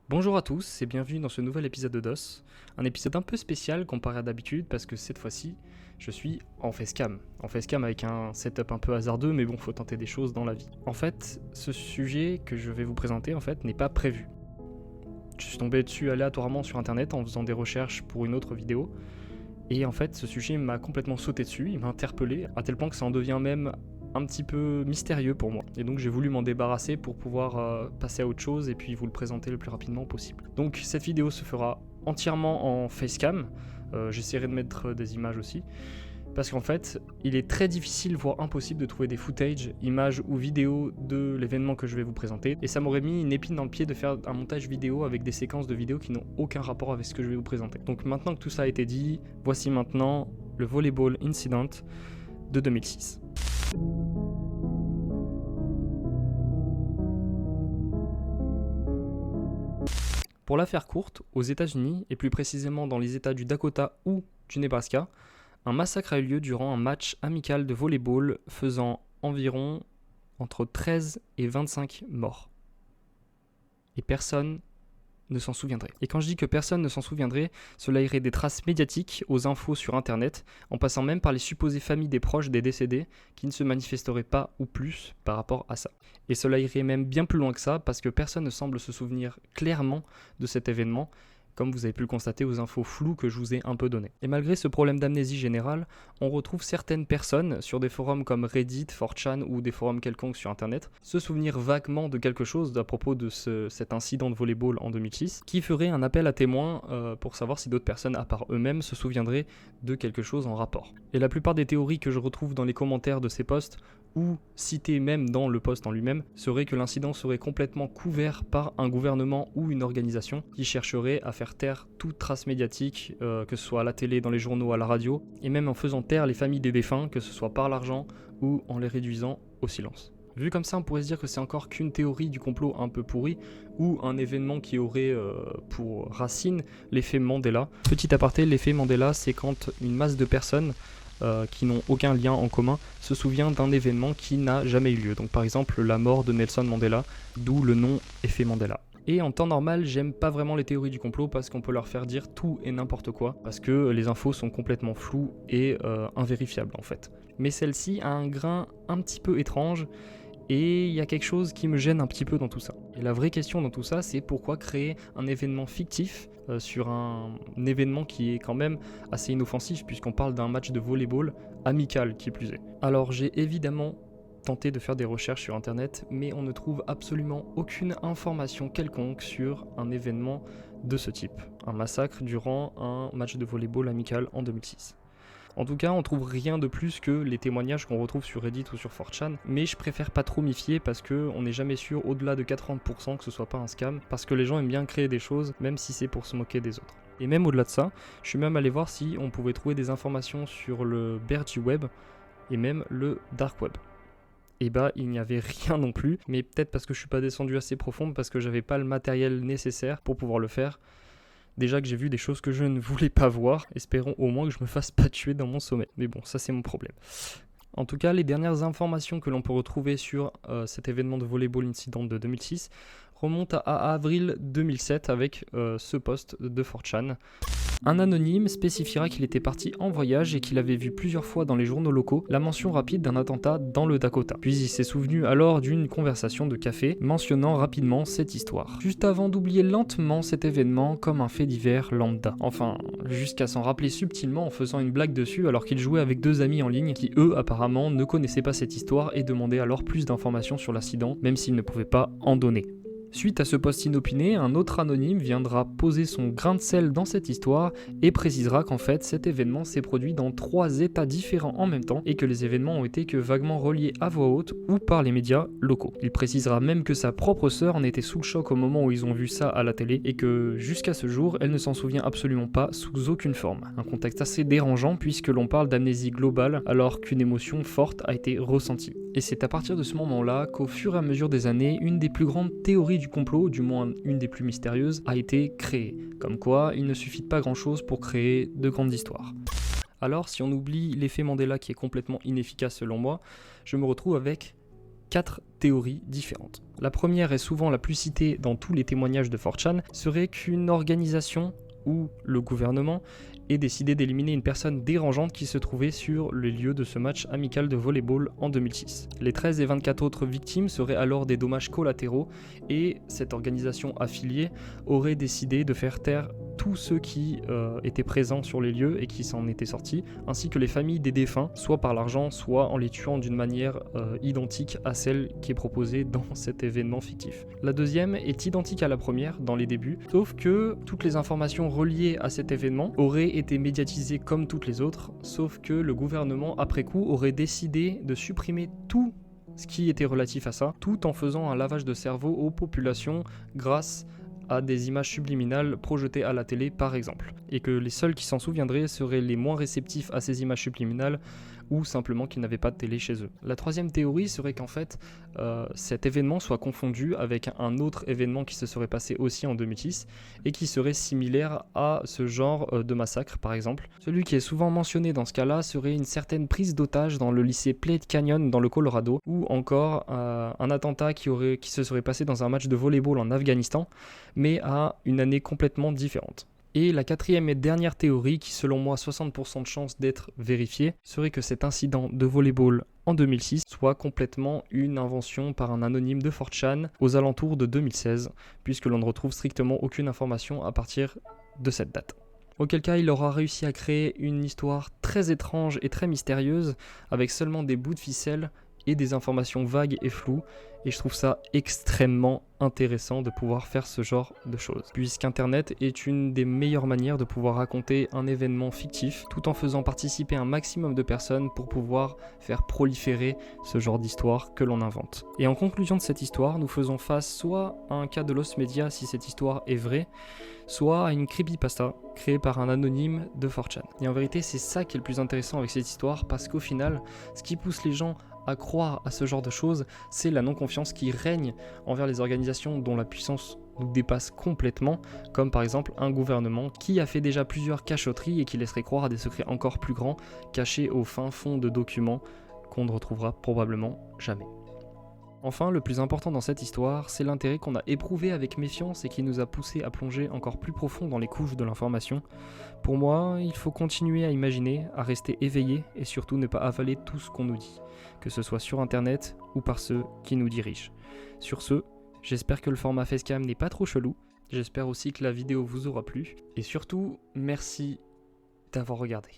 Bonjour à tous et bienvenue dans ce nouvel épisode de DOS. Un épisode un peu spécial comparé à d'habitude parce que cette fois-ci, je suis en facecam. En facecam avec un setup un peu hasardeux, mais bon, faut tenter des choses dans la vie. En fait, ce sujet que je vais vous présenter n'est pas prévu. Je suis tombé dessus aléatoirement sur internet en faisant des recherches pour une autre vidéo. Et en fait, ce sujet m'a complètement sauté dessus, il m'a interpellé, à tel point que ça en devient même un petit peu mystérieux pour moi. Et donc j'ai voulu m'en débarrasser pour pouvoir passer à autre chose et puis vous le présenter le plus rapidement possible. Donc cette vidéo se fera entièrement en facecam, j'essaierai de mettre des images aussi, parce qu'en fait, il est très difficile, voire impossible de trouver des footage, images ou vidéos de l'événement que je vais vous présenter. Et ça m'aurait mis une épine dans le pied de faire un montage vidéo avec des séquences de vidéos qui n'ont aucun rapport avec ce que je vais vous présenter. Donc maintenant que tout ça a été dit, voici maintenant le Volleyball Incident de 2006. Pour la faire courte, aux États-Unis, et plus précisément dans les États du Dakota ou du Nebraska, un massacre a eu lieu durant un match amical de volleyball faisant environ entre 13 et 25 morts. Et personne ne s'en souviendrait. Et quand je dis que personne ne s'en souviendrait, cela irait des traces médiatiques aux infos sur internet, en passant même par les supposées familles des proches des décédés qui ne se manifesteraient pas ou plus par rapport à ça. Et cela irait même bien plus loin que ça parce que personne ne semble se souvenir clairement de cet événement, comme vous avez pu le constater aux infos floues que je vous ai un peu données. Et malgré ce problème d'amnésie générale, on retrouve certaines personnes sur des forums comme Reddit, 4chan ou des forums quelconques sur internet se souvenir vaguement de quelque chose à propos de cet incident de volleyball en 2006 qui ferait un appel à témoins pour savoir si d'autres personnes à part eux-mêmes se souviendraient de quelque chose en rapport. Et la plupart des théories que je retrouve dans les commentaires de ces posts ou cité même dans le post en lui-même, serait que l'incident serait complètement couvert par un gouvernement ou une organisation qui chercherait à faire taire toute trace médiatique, que ce soit à la télé, dans les journaux, à la radio, et même en faisant taire les familles des défunts, que ce soit par l'argent ou en les réduisant au silence. Vu comme ça, on pourrait se dire que c'est encore qu'une théorie du complot un peu pourrie, ou un événement qui aurait pour racine l'effet Mandela. Petit aparté, l'effet Mandela, c'est quand une masse de personnes qui n'ont aucun lien en commun, se souvient d'un événement qui n'a jamais eu lieu. Donc par exemple la mort de Nelson Mandela, d'où le nom effet Mandela. Et en temps normal, j'aime pas vraiment les théories du complot parce qu'on peut leur faire dire tout et n'importe quoi, parce que les infos sont complètement floues et invérifiables en fait. Mais celle-ci a un grain un petit peu étrange, et il y a quelque chose qui me gêne un petit peu dans tout ça. Et la vraie question dans tout ça, c'est pourquoi créer un événement fictif sur un événement qui est quand même assez inoffensif, puisqu'on parle d'un match de volleyball amical qui plus est. Alors j'ai évidemment tenté de faire des recherches sur internet, mais on ne trouve absolument aucune information quelconque sur un événement de ce type. Un massacre durant un match de volleyball amical en 2006. En tout cas, on trouve rien de plus que les témoignages qu'on retrouve sur Reddit ou sur 4chan, mais je préfère pas trop m'y fier parce qu'on n'est jamais sûr au-delà de 80% que ce soit pas un scam, parce que les gens aiment bien créer des choses, même si c'est pour se moquer des autres. Et même au-delà de ça, je suis même allé voir si on pouvait trouver des informations sur le Bergy Web et même le Dark Web. Et bah il n'y avait rien non plus, mais peut-être parce que je suis pas descendu assez profond, parce que j'avais pas le matériel nécessaire pour pouvoir le faire. Déjà que j'ai vu des choses que je ne voulais pas voir, espérons au moins que je me fasse pas tuer dans mon sommeil. Mais bon, ça c'est mon problème. En tout cas, les dernières informations que l'on peut retrouver sur cet événement de volleyball incident de 2006 remontent à avril 2007 avec ce post de 4chan. Un anonyme spécifiera qu'il était parti en voyage et qu'il avait vu plusieurs fois dans les journaux locaux la mention rapide d'un attentat dans le Dakota. Puis il s'est souvenu alors d'une conversation de café mentionnant rapidement cette histoire. Juste avant d'oublier lentement cet événement comme un fait divers lambda. Enfin, jusqu'à s'en rappeler subtilement en faisant une blague dessus alors qu'il jouait avec deux amis en ligne qui eux apparemment ne connaissaient pas cette histoire et demandaient alors plus d'informations sur l'incident même s'ils ne pouvaient pas en donner. Suite à ce post inopiné, un autre anonyme viendra poser son grain de sel dans cette histoire et précisera qu'en fait cet événement s'est produit dans 3 états différents en même temps et que les événements ont été que vaguement reliés à voix haute ou par les médias locaux. Il précisera même que sa propre sœur en était sous le choc au moment où ils ont vu ça à la télé et que jusqu'à ce jour elle ne s'en souvient absolument pas sous aucune forme. Un contexte assez dérangeant puisque l'on parle d'amnésie globale alors qu'une émotion forte a été ressentie. Et c'est à partir de ce moment-là qu'au fur et à mesure des années, une des plus grandes théories du complot, du moins une des plus mystérieuses, a été créée. Comme quoi, il ne suffit de pas grand-chose pour créer de grandes histoires. Alors, si on oublie l'effet Mandela qui est complètement inefficace selon moi, je me retrouve avec 4 théories différentes. La première, et souvent la plus citée dans tous les témoignages de 4chan, serait qu'une organisation ou le gouvernement ait décidé d'éliminer une personne dérangeante qui se trouvait sur le lieu de ce match amical de volleyball en 2006. Les 13 et 24 autres victimes seraient alors des dommages collatéraux et cette organisation affiliée aurait décidé de faire taire tous ceux qui étaient présents sur les lieux et qui s'en étaient sortis, ainsi que les familles des défunts, soit par l'argent, soit en les tuant d'une manière identique à celle qui est proposée dans cet événement fictif. La deuxième est identique à la première dans les débuts, sauf que toutes les informations reliées à cet événement auraient été médiatisées comme toutes les autres, sauf que le gouvernement, après coup, aurait décidé de supprimer tout ce qui était relatif à ça, tout en faisant un lavage de cerveau aux populations grâce à des images subliminales projetées à la télé par exemple, et que les seuls qui s'en souviendraient seraient les moins réceptifs à ces images subliminales ou simplement qu'ils n'avaient pas de télé chez eux. La troisième théorie serait qu'en fait cet événement soit confondu avec un autre événement qui se serait passé aussi en 2006 et qui serait similaire à ce genre de massacre par exemple. Celui qui est souvent mentionné dans ce cas-là serait une certaine prise d'otage dans le lycée Plate Canyon dans le Colorado, ou encore un attentat qui se serait passé dans un match de volleyball en Afghanistan, mais à une année complètement différente. Et la quatrième et dernière théorie, qui selon moi a 60% de chances d'être vérifiée, serait que cet incident de volleyball en 2006 soit complètement une invention par un anonyme de 4chan aux alentours de 2016, puisque l'on ne retrouve strictement aucune information à partir de cette date. Auquel cas il aura réussi à créer une histoire très étrange et très mystérieuse, avec seulement des bouts de ficelle et des informations vagues et floues, et je trouve ça extrêmement intéressant de pouvoir faire ce genre de choses, puisqu'Internet est une des meilleures manières de pouvoir raconter un événement fictif, tout en faisant participer un maximum de personnes pour pouvoir faire proliférer ce genre d'histoire que l'on invente. Et en conclusion de cette histoire, nous faisons face soit à un cas de Lost Media si cette histoire est vraie, soit à une creepypasta créée par un anonyme de 4chan. Et en vérité, c'est ça qui est le plus intéressant avec cette histoire, parce qu'au final, ce qui pousse les gens à croire à ce genre de choses, c'est la non-confiance qui règne envers les organisations dont la puissance nous dépasse complètement, comme par exemple un gouvernement qui a fait déjà plusieurs cachotteries et qui laisserait croire à des secrets encore plus grands, cachés au fin fond de documents qu'on ne retrouvera probablement jamais. Enfin, le plus important dans cette histoire, c'est l'intérêt qu'on a éprouvé avec méfiance et qui nous a poussé à plonger encore plus profond dans les couches de l'information. Pour moi, il faut continuer à imaginer, à rester éveillé et surtout ne pas avaler tout ce qu'on nous dit, que ce soit sur internet ou par ceux qui nous dirigent. Sur ce, j'espère que le format facecam n'est pas trop chelou, j'espère aussi que la vidéo vous aura plu, et surtout, merci d'avoir regardé.